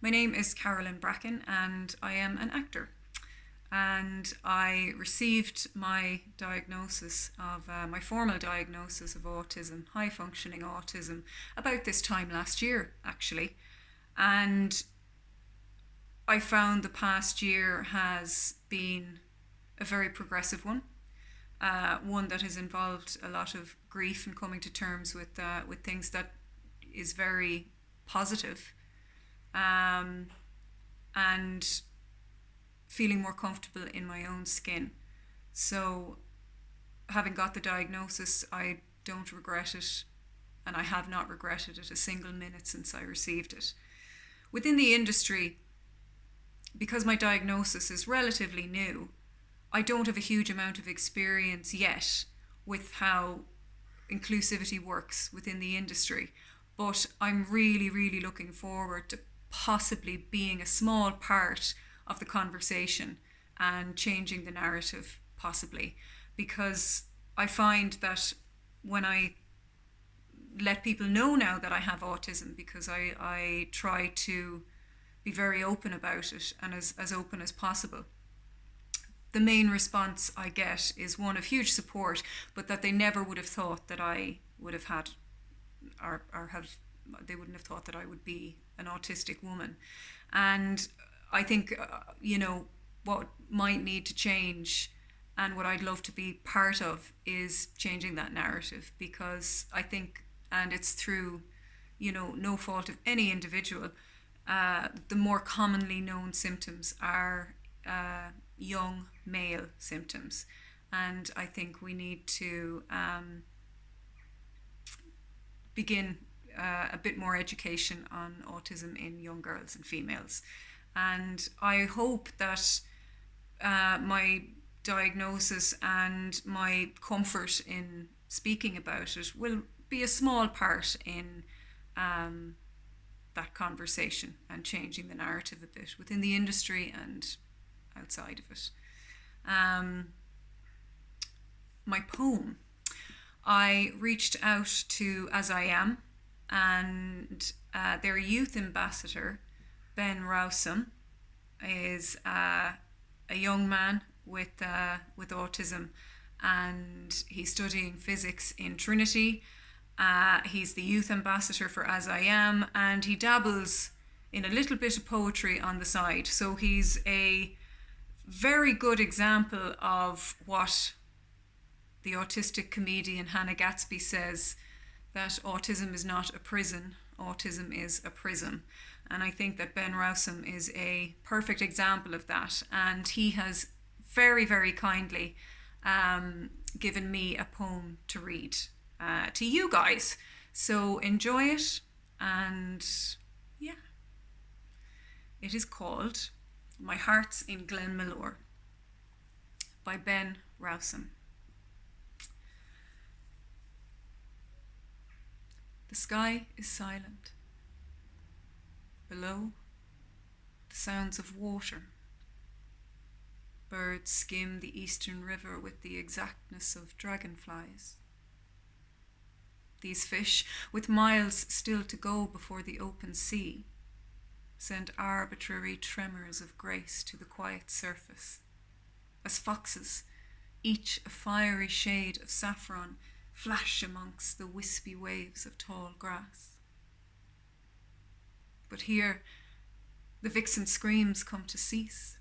My name is Carolyn Bracken and I am an actor. And I received my diagnosis of, my formal diagnosis of autism, high functioning autism, about this time last year, actually. And I found the past year has been a very progressive one. One that has involved a lot of grief and coming to terms with things that is very positive, and feeling more comfortable in my own skin. So, having got the diagnosis, I don't regret it, and I have not regretted it a single minute since I received it. Within the industry, because my diagnosis is relatively new, I don't have a huge amount of experience yet with how inclusivity works within the industry, but I'm really, really looking forward to possibly being a small part of the conversation and changing the narrative, possibly, because I find that when I let people know now that I have autism, because I try to be very open about it and as open as possible, the main response I get is one of huge support, but that they never would have thought that I would have had, or have, they wouldn't have thought that I would be an autistic woman. And I think, what might need to change and what I'd love to be part of is changing that narrative, because I think, and it's through, no fault of any individual, the more commonly known symptoms are young male symptoms. And I think we need to begin a bit more education on autism in young girls and females. And I hope that my diagnosis and my comfort in speaking about it will be a small part in that conversation and changing the narrative a bit within the industry and outside of it. My poem. I reached out to As I Am and their youth ambassador, Ben Rowsome, is a young man with autism, and he's studying physics in Trinity. He's the youth ambassador for As I Am, and he dabbles in a little bit of poetry on the side. So he's a very good example of what the autistic comedian Hannah Gatsby says, that autism is not a prison, autism is a prism. And I think that Ben Rowsome is a perfect example of that. And he has very, very kindly given me a poem to read to you guys. So enjoy it. And yeah, it is called My Heart's in Glenmalure by Ben Rowsome. The sky is silent. Below, the sounds of water. Birds skim the eastern river with the exactness of dragonflies. These fish, with miles still to go before the open sea, send arbitrary tremors of grace to the quiet surface, as foxes, each a fiery shade of saffron, flash amongst the wispy waves of tall grass. But here, the vixen screams come to cease,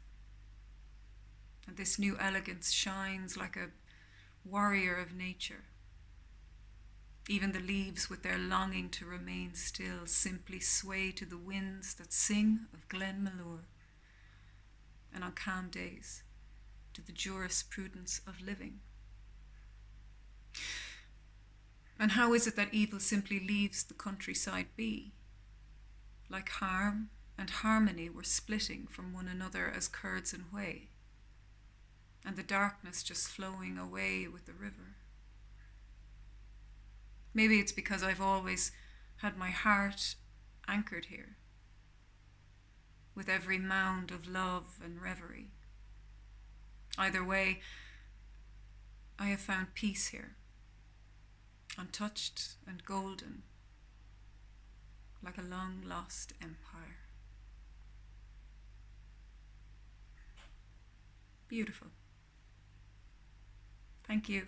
and this new elegance shines like a warrior of nature. Even the leaves, with their longing to remain still, simply sway to the winds that sing of Glenmalure, and on calm days, to the jurisprudence of living. And how is it that evil simply leaves the countryside be? Like harm and harmony were splitting from one another as curds and whey, and the darkness just flowing away with the river. Maybe it's because I've always had my heart anchored here, with every mound of love and reverie. Either way, I have found peace here, untouched and golden, like a long-lost empire. Beautiful. Thank you.